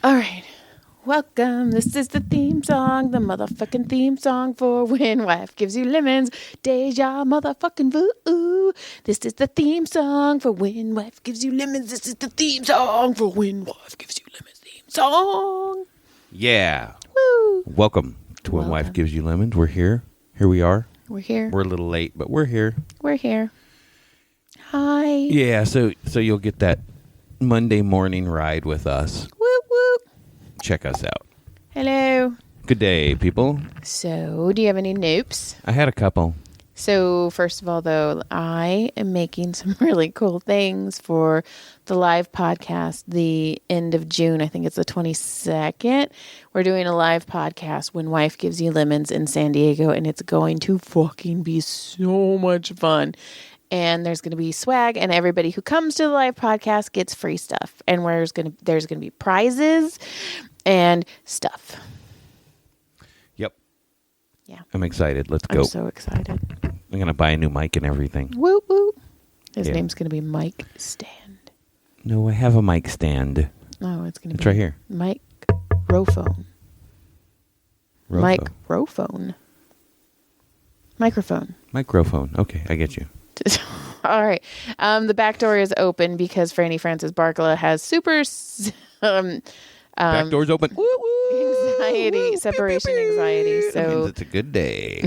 All right. Welcome. This is the theme song, the motherfucking theme song for When Wife Gives You Lemons. Deja motherfucking vu. This is the theme song for When Wife Gives You Lemons. This is the theme song for When Wife Gives You Lemons. Theme song. Yeah. Woo. Welcome to When Wife Gives You Lemons. We're here. Here we are. We're here. We're a little late, but we're here. We're here. Hi. Yeah, so you'll get that Monday morning ride with us. Whoop, whoop. Check us out. Hello. Good day, people. So, do you have any noobs? I had a couple. So, first of all, though, I am making some really cool things for the live podcast the end of June. I think it's the 22nd. We're doing a live podcast when Wife Gives You Lemons in San Diego, and it's going to fucking be so much fun. And there's going to be swag, and everybody who comes to the live podcast gets free stuff. And there's going to be prizes and stuff. Yep. Yeah. I'm excited. Let's go. I'm so excited. I'm going to buy a new mic and everything. Woo woo. His Yeah. name's going to be Mike Stand. No, I have a mic stand. Oh, it's going to be... It's right here. Microphone. Rofo. Microphone. Okay, I get you. All right. The back door is open because Franny Francis Barkala has super Back door's open. Woo, woo. anxiety, separation anxiety. That means So, it's a good day.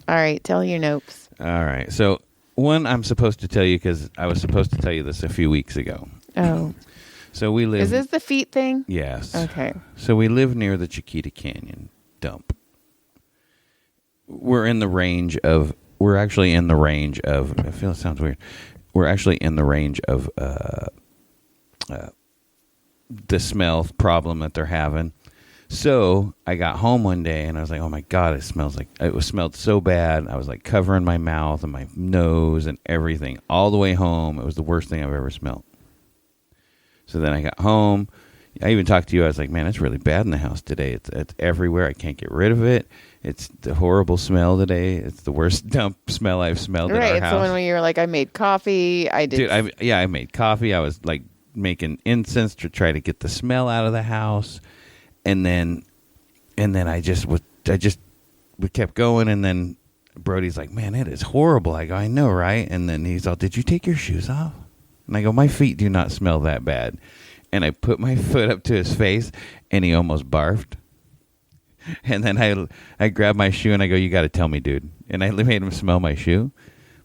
all right, tell your nopes. All right. So, one I'm supposed to tell you because I was supposed to tell you this a few weeks ago. Oh, So we live... is this the feet thing? Yes. Okay. So we live near the Chiquita Canyon dump. We're actually in the range of... I feel it sounds weird. We're actually in the range of the smell problem that they're having. So I got home one day and I was like, oh my God, it smelled so bad. I was like covering my mouth and my nose and everything all the way home. It was the worst thing I've ever smelled. So then I got home. I even talked to you. I was like, man, it's really bad in the house today. It's everywhere. I can't get rid of it. It's the horrible smell today. It's the worst dump smell I've smelled in our Right. house. So when you were like, I made coffee. I did. Dude, I made coffee. I was like making incense to try to get the smell out of the house. And then we kept going. And then Brody's like, man, it is horrible. I go, I know, right? And then he's all, did you take your shoes off? And I go, my feet do not smell that bad. And I put my foot up to his face, and he almost barfed. And then I grabbed my shoe, and I go, you got to tell me, dude. And I made him smell my shoe.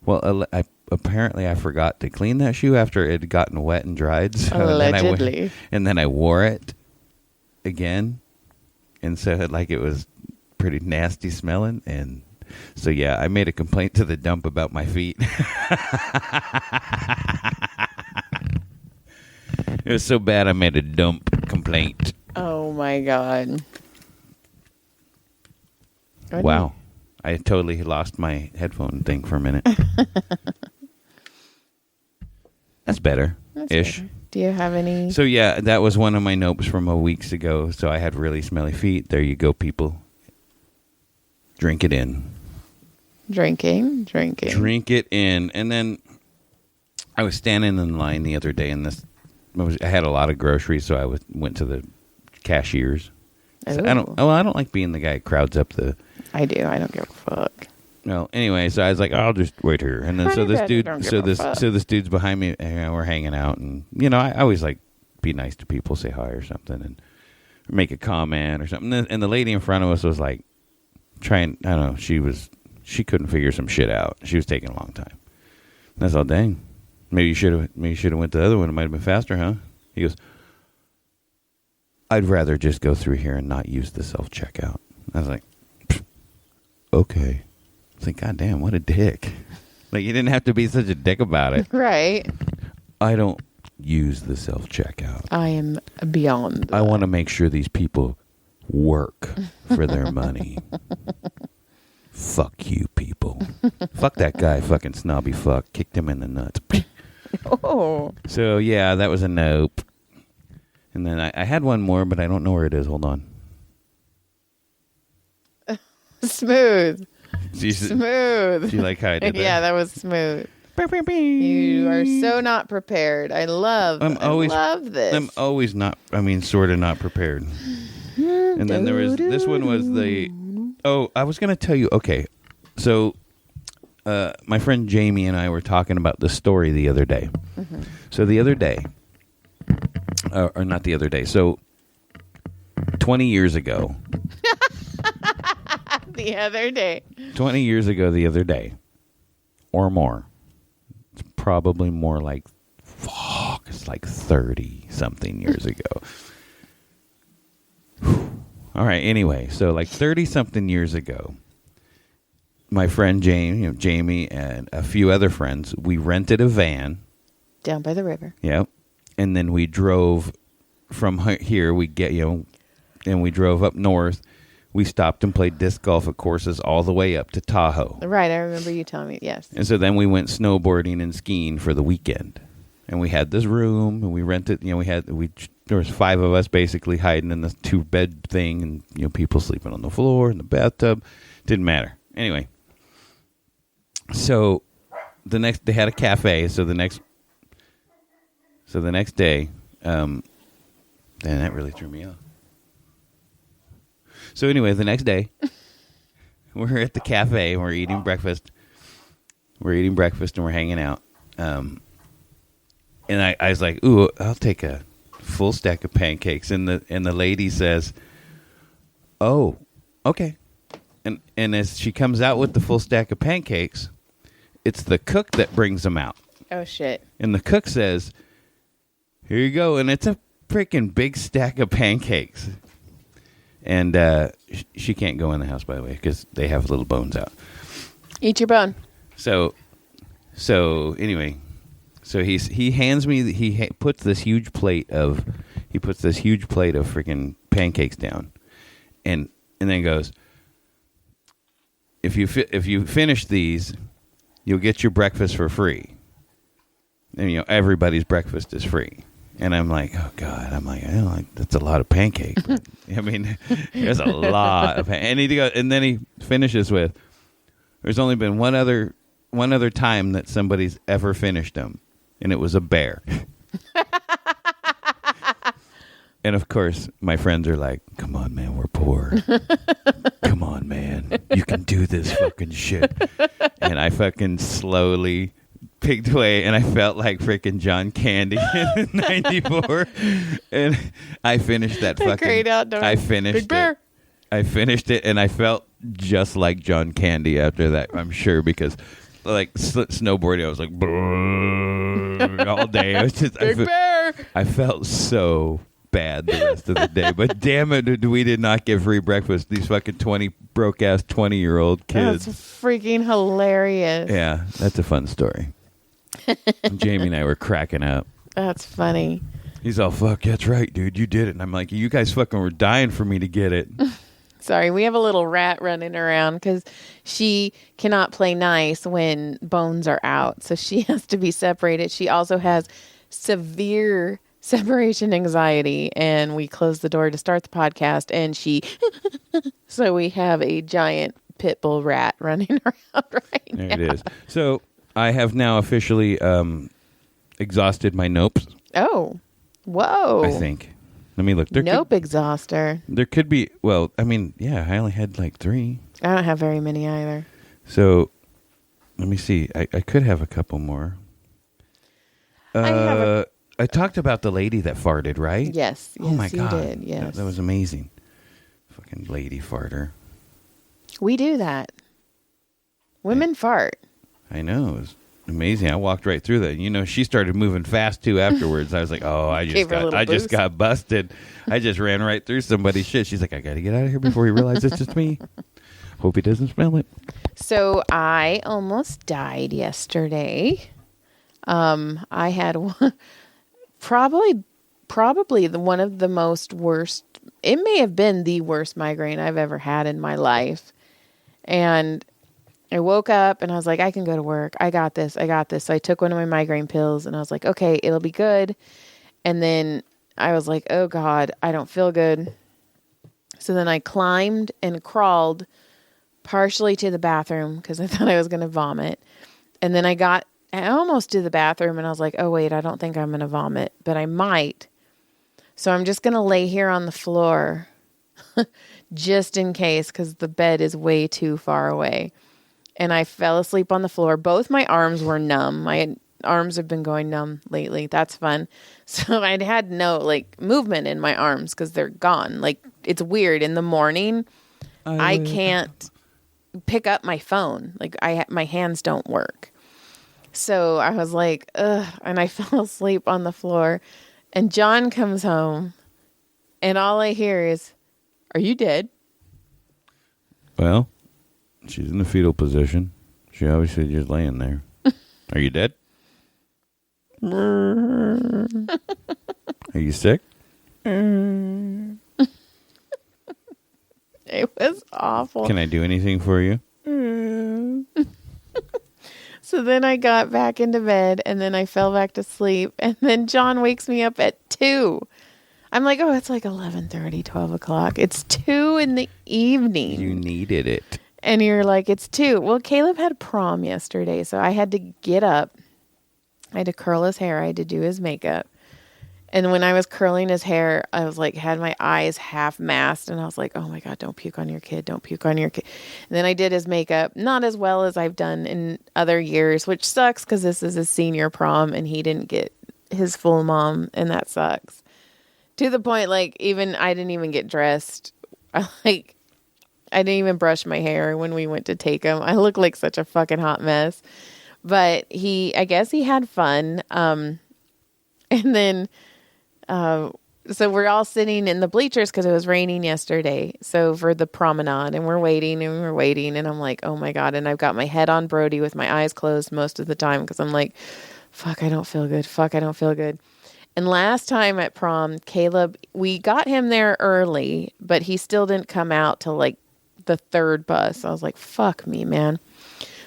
Well, apparently I forgot to clean that shoe after it had gotten wet and dried. So Allegedly. Then I wore it again. And so it was pretty nasty smelling. And so, yeah, I made a complaint to the dump about my feet. It was so bad I made a dump complaint. Oh my God. Wow. I totally lost my headphone thing for a minute. That's better. Ish. Better. Do you have any? So, yeah, that was one of my nopes from a weeks ago. So I had really smelly feet. There you go, people. Drink it in. Drinking. Drink it in. And then I was standing in line the other day, and I had a lot of groceries, so I went to the cashiers. So I don't like being the guy who crowds up the... I do. I don't give a fuck. Well, anyway, so I was like, I'll just wait here. And then this dude's behind me, and we're hanging out, and I always like be nice to people, say hi or something, and make a comment or something. And the lady in front of us was like trying. I don't know. She couldn't figure some shit out. She was taking a long time. And I was all, dang. Maybe you should have went to the other one. It might have been faster, huh? He goes, I'd rather just go through here and not use the self-checkout. I was like, okay. I was like, God damn, what a dick. Like, you didn't have to be such a dick about it. Right. I don't use the self-checkout. I am beyond that. I want to make sure these people work for their money. Fuck you, people. Fuck that guy, fucking snobby fuck. Kicked him in the nuts. Oh. So, yeah, that was a nope. And then I had one more, but I don't know where it is. Hold on. Smooth. Smooth. Do you like how I did that? Yeah, that was smooth. You are so not prepared. I love this. I'm always not, sort of not prepared. And then this one was I was going to tell you, okay. So, my friend Jamie and I were talking about this story the other day. Mm-hmm. So the other day, or not the other day, so 20 years ago. The other day. 20 years ago the other day, or more. It's probably more like, it's like 30-something years ago. All right, anyway, so like 30-something years ago, my friend Jamie and a few other friends, we rented a van. Down by the river. Yep. And then we drove from here, and we drove up north. We stopped and played disc golf at courses all the way up to Tahoe. Right, I remember you telling me, yes. And so then we went snowboarding and skiing for the weekend. And we had this room, and we rented, there was 5 of us basically hiding in this 2-bed thing, and, people sleeping on the floor in the bathtub. Didn't matter. Anyway. So they had a cafe. So the next day, and that really threw me off. So anyway, the next day, we're at the cafe and we're eating breakfast. We're eating breakfast and we're hanging out. And I was like, "Ooh, I'll take a full stack of pancakes." And the lady says, "Oh, okay." And as she comes out with the full stack of pancakes, it's the cook that brings them out. Oh shit! And the cook says, "Here you go," and it's a freaking big stack of pancakes. And she can't go in the house, by the way, because they have little bones out. Eat your bone. So anyway, so he hands me he puts this huge plate of freaking pancakes down, and then goes, if you finish these, you'll get your breakfast for free. And everybody's breakfast is free. And I'm like, oh, God. I'm like, that's a lot of pancakes. There's a lot of pancakes. And then he finishes with, there's only been one other time that somebody's ever finished them, and it was a bear. And, of course, my friends are like, come on, man, we're poor. Come on, man. You can do this fucking shit. And I fucking slowly picked away, and I felt like freaking John Candy in '94, and I finished that fucking. Great outdoor. I finished Big Bear. I finished it, and I felt just like John Candy after that. I'm sure because, like snowboarding, I was like all day. I was just Big Bear. I felt so bad the rest of the day, but damn it, we did not get free breakfast. These fucking broke ass 20-year-old kids. That's freaking hilarious. Yeah, that's a fun story. Jamie and I were cracking up. That's funny. He's all, fuck, that's right, dude. You did it. And I'm like, you guys fucking were dying for me to get it. Sorry, we have a little rat running around because she cannot play nice when bones are out. So she has to be separated. She also has severe separation anxiety. And we closed the door to start the podcast. And so we have a giant pit bull rat running around right now. There it is. So I have now officially exhausted my nopes. Oh, whoa. I think. Let me look. Nope exhauster. There could be, I only had like 3. I don't have very many either. So, let me see. I could have a couple more. I talked about the lady that farted, right? Yes. Oh my God. You did, yes. That was amazing. Fucking lady farter. We do that. Women fart. I know. It was amazing. I walked right through that. She started moving fast too afterwards. I was like, oh, I just got busted. I just ran right through somebody's shit. She's like, I got to get out of here before he realizes it's just me. Hope he doesn't smell it. So I almost died yesterday. I had probably one of the most worst. It may have been the worst migraine I've ever had in my life. And I woke up and I was like, I can go to work. I got this. So I took one of my migraine pills and I was like, okay, it'll be good. And then I was like, oh God, I don't feel good. So then I climbed and crawled partially to the bathroom because I thought I was going to vomit. And then I got I almost did the bathroom and I was like, oh, wait, I don't think I'm going to vomit, but I might. So I'm just going to lay here on the floor just in case because the bed is way too far away. And I fell asleep on the floor. Both my arms were numb. My arms have been going numb lately. That's fun. So I'd had no like movement in my arms because they're gone. Like it's weird. In the morning, I can't pick up my phone. Like my hands don't work. So I was like, ugh. And I fell asleep on the floor. And John comes home. And all I hear is, are you dead? Well, she's in the fetal position. She obviously just laying there. Are you dead? Are you sick? It was awful. Can I do anything for you? So then I got back into bed and then I fell back to sleep. And then John wakes me up at 2. I'm like, oh, it's like 11:30, 12 o'clock. It's 2 in the evening. You needed it. And you're like, it's 2. Well, Caleb had prom yesterday, so I had to get up. I had to curl his hair. I had to do his makeup. And when I was curling his hair, I was like, had my eyes half masked. And I was like, oh my God, don't puke on your kid. Don't puke on your kid. And then I did his makeup, not as well as I've done in other years, which sucks because this is his senior prom and he didn't get his full mom. And that sucks. To the point, like, even I didn't even get dressed. I didn't even brush my hair when we went to take him. I look like such a fucking hot mess. But I guess he had fun. And then, so we're all sitting in the bleachers because it was raining yesterday. So for the promenade, and we're waiting. And I'm like, oh my God. And I've got my head on Brody with my eyes closed most of the time because I'm like, fuck, I don't feel good. And last time at prom, Caleb, we got him there early, but he still didn't come out till like the 3rd bus. I was like, fuck me, man.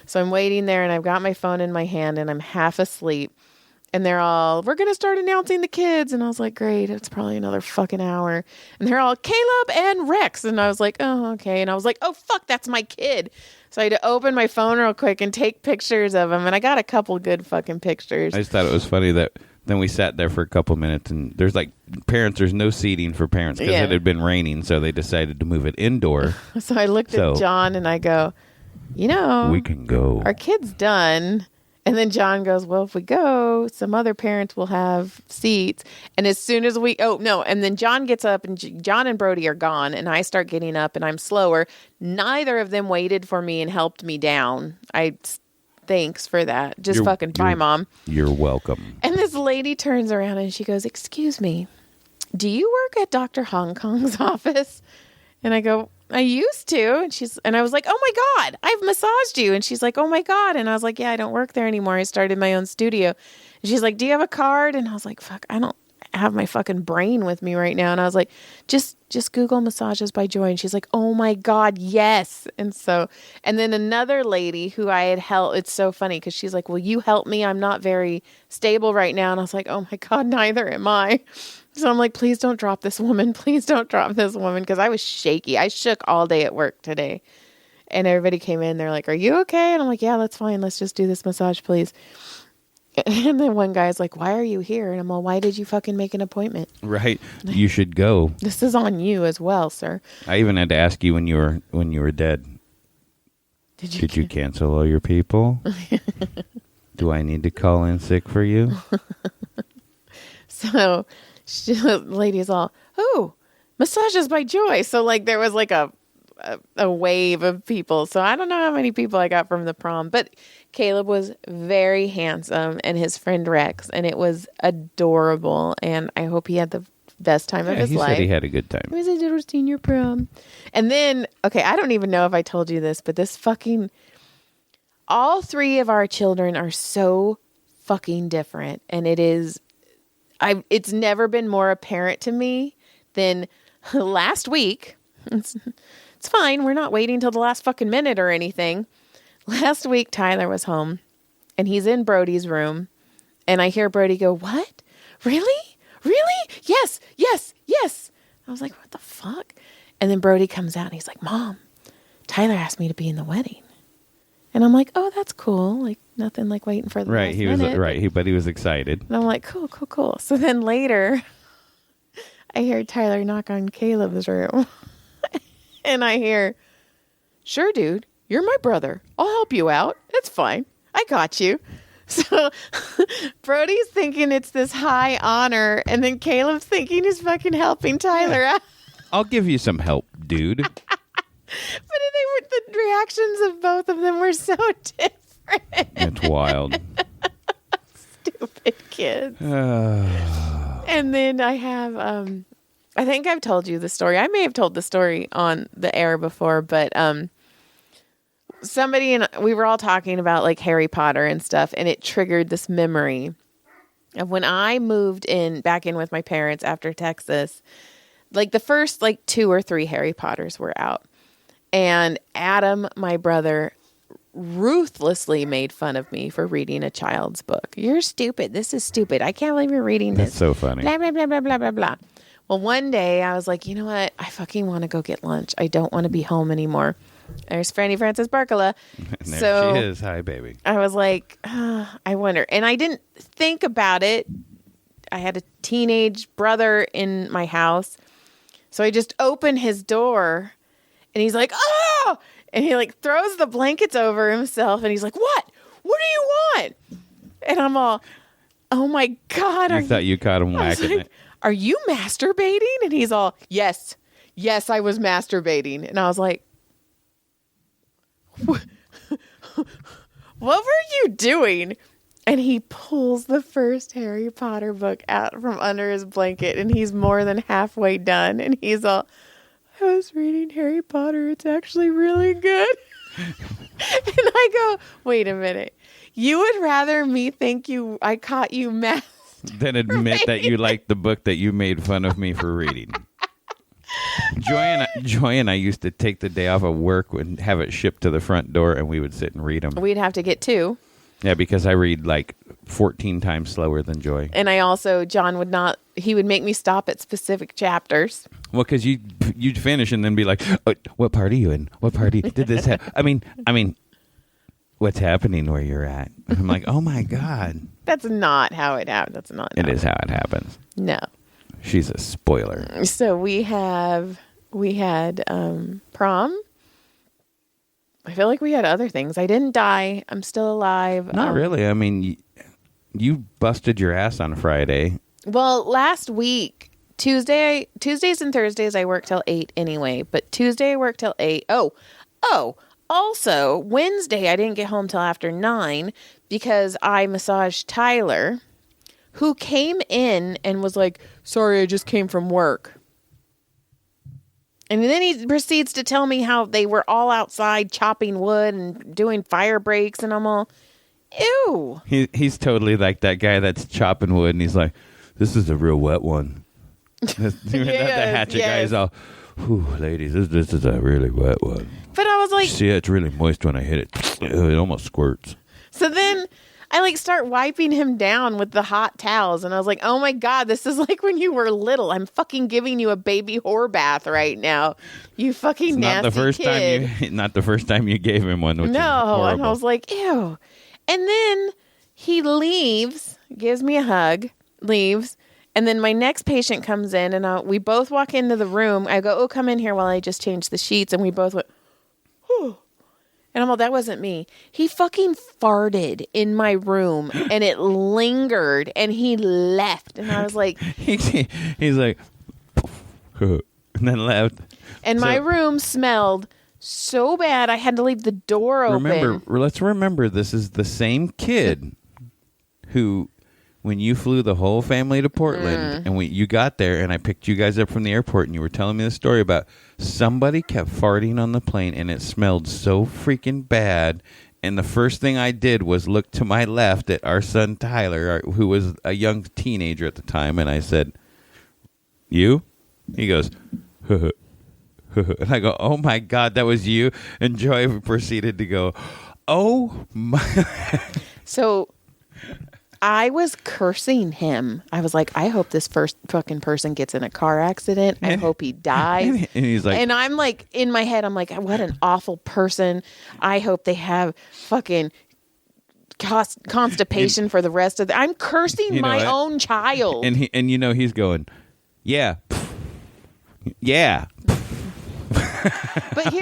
So I'm waiting there and I've got my phone in my hand and I'm half asleep. And they're all, we're going to start announcing the kids. And I was like, great, it's probably another fucking hour. And they're all, Caleb and Rex. And I was like, oh, okay. And I was like, oh, fuck, that's my kid. So I had to open my phone real quick and take pictures of him. And I got a couple good fucking pictures. I just thought it was funny that then we sat there for a couple minutes and there's like there's no seating for parents because it had been raining. So they decided to move it indoor. So I looked at John and I go, we can go. Our kid's done. And then John goes, well, if we go, some other parents will have seats. And as soon as and then John gets up and John and Brody are gone. And I start getting up and I'm slower. Neither of them waited for me and helped me down. Thanks for that. Bye, Mom. You're welcome. And this lady turns around and she goes, excuse me, do you work at Dr. Hong Kong's office? And I go, I used to. And I was like, oh my God, I've massaged you. And she's like, oh my God. And I was like, yeah, I don't work there anymore. I started my own studio. And she's like, do you have a card? And I was like, fuck, I don't have my fucking brain with me right now. And I was like, just Google massages by Joy. And she's like, oh my God, yes. And then another lady who I had helped, it's so funny because she's like, will you help me? I'm not very stable right now. And I was like, oh my God, neither am I. So I'm like, please don't drop this woman. Please don't drop this woman. Because I was shaky. I shook all day at work today. And everybody came in. They're like, are you okay? And I'm like, yeah, that's fine. Let's just do this massage, please. And then one guy's like, why are you here? And I'm like, why did you fucking make an appointment? Right. You should go. This is on you as well, sir. I even had to ask you when you were dead. Did you cancel all your people? Do I need to call in sick for you? So the lady's all, oh, massages by Joy. So like there was like a wave of people. So I don't know how many people I got from the prom, but Caleb was very handsome and his friend Rex, and it was adorable. And I hope he had the best time of his life. He said he had a good time. It was a little senior prom. And then, okay, I don't even know if I told you this, but all 3 of our children are so fucking different. And it's never been more apparent to me than last week. It's fine. We're not waiting till the last fucking minute or anything. Last week, Tyler was home and he's in Brody's room and I hear Brody go, what? Really? Really? Yes, yes, yes. I was like, what the fuck? And then Brody comes out and he's like, Mom, Tyler asked me to be in the wedding. And I'm like, oh, that's cool. Like, nothing like waiting for the right. last He minute. was right. But he was excited. And I'm like, cool, cool, cool. So then later, I hear Tyler knock on Caleb's room. And I hear, sure, dude, you're my brother. I'll help you out. It's fine. I got you. So Brody's thinking it's this high honor. And then Caleb's thinking he's fucking helping Tyler out. I'll give you some help, dude. But the reactions of both of them were so different. It's wild. Stupid kids. And then I have, I think I've told you the story. I may have told the story on the air before, but somebody and we were all talking about like Harry Potter and stuff, and it triggered this memory of when I moved back in with my parents after Texas. Like the first like 2 or 3 Harry Potters were out. And Adam, my brother, ruthlessly made fun of me for reading a child's book. You're stupid. This is stupid. I can't believe you're reading this. That's so funny. Blah, blah, blah, blah, blah, blah, blah. Well, one day I was like, you know what? I fucking want to go get lunch. I don't want to be home anymore. There's Franny Francis Barkala. There so she is. Hi, baby. I was like, I wonder. And I didn't think about it. I had a teenage brother in my house. So I just opened his door. And he's like, oh! And he like throws the blankets over himself. And he's like, what? What do you want? And I'm all, oh my God. I thought you caught him whacking it. Are you masturbating? And he's all, yes. Yes, I was masturbating. And I was like, what were you doing? And he pulls the first Harry Potter book out from under his blanket. And he's more than halfway done. And he's all, I was reading Harry Potter. It's actually really good. And I go, wait a minute. You would rather me think I caught you than admit that you liked the book that you made fun of me for reading. Joy and I used to take the day off of work and have it shipped to the front door, and we would sit and read them. We'd have to get 2. Yeah, because I read like 14 times slower than Joy. And I also, John would not, he would make me stop at specific chapters. Well, because you'd finish and then be like, oh, what part are you in? What part did this happen? I mean, what's happening where you're at? And I'm like, oh my God. That's not how it happened. That's not. It is how it happens. No. She's a spoiler. So we had prom. I feel like we had other things. I didn't die. I'm still alive. Not really. I mean, you busted your ass on Friday. Well, last week, Tuesdays and Thursdays, I work till 8 anyway. But Tuesday, I work till 8. Oh, also, Wednesday, I didn't get home till after 9 because I massaged Tyler, who came in and was like, sorry, I just came from work. And then he proceeds to tell me how they were all outside chopping wood and doing fire breaks. And I'm all, ew. He's totally like that guy that's chopping wood. And he's like, this is a real wet one. The hatchet guy is all, whew, ladies, this is a really wet one. But I was like, see, it's really moist when I hit it. It almost squirts. So then I like start wiping him down with the hot towels. And I was like, oh my God, this is like when you were little. I'm fucking giving you a baby whore bath right now. You fucking nasty kid. Not the first time you gave him one. Which is horrible. And I was like, ew. And then he leaves, gives me a hug, leaves. And then my next patient comes in and we both walk into the room. I go, oh, come in here while I just change the sheets. And we both went, whew. And I'm like, that wasn't me. He fucking farted in my room and it lingered and he left. And I was like, he's like, and then left. And my room smelled so bad. I had to leave the door open. Let's remember, this is the same kid who, when you flew the whole family to Portland and you got there and I picked you guys up from the airport and you were telling me the story about somebody kept farting on the plane and it smelled so freaking bad. And the first thing I did was look to my left at our son Tyler, who was a young teenager at the time. And I said, you? He goes, and I go, oh my God, that was you. And Joy proceeded to go, oh my. So I was cursing him. I was like, I hope this first fucking person gets in a car accident. I hope he dies. And he's like, and I'm like, in my head, I'm like, what an awful person. I hope they have fucking constipation for the rest of I'm cursing my own child. And he's going, yeah. Yeah. But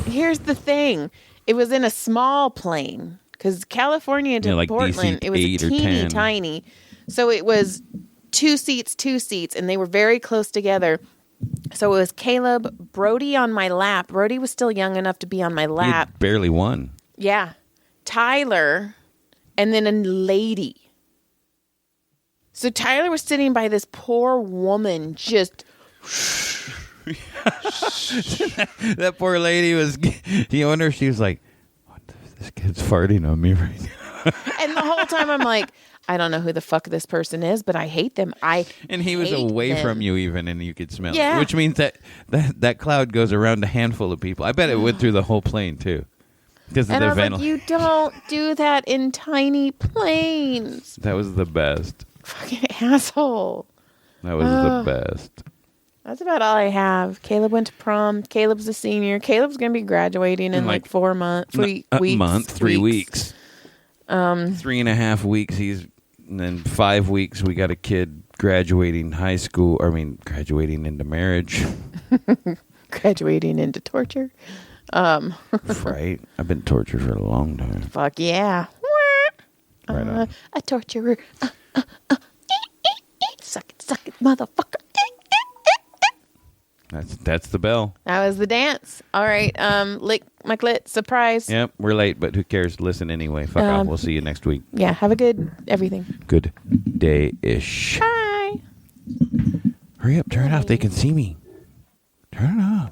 here's the thing. It was in a small plane. Because California to Portland, it was teeny tiny. So it was 2 seats, and they were very close together. So it was Caleb, Brody on my lap. Brody was still young enough to be on my lap. He barely won. Yeah. Tyler, and then a lady. So Tyler was sitting by this poor woman, just... That poor lady was... You wonder if she was like, this kid's farting on me right now. And the whole time I'm like, I don't know who the fuck this person is, but I hate them. And he was away from you even, and you could smell it. Which means that cloud goes around a handful of people. I bet it went through the whole plane, too. And I was like, you don't do that in tiny planes. That was the best. Fucking asshole. That was the best. That's about all I have. Caleb went to prom. Caleb's a senior. Caleb's going to be graduating in like 4 months. 3 weeks. 3 weeks. 3.5 weeks. And then 5 weeks. We got a kid graduating graduating into marriage. Graduating into torture. Right. I've been tortured for a long time. Fuck yeah. Right on. A torturer. Suck it, motherfucker. That's the bell. That was the dance. All right. Lick my clit. Surprise. Yep, we're late, but who cares? Listen anyway. Fuck off. We'll see you next week. Yeah, have a good everything. Good day-ish. Bye. Hurry up. Turn it off. They can see me. Turn it off.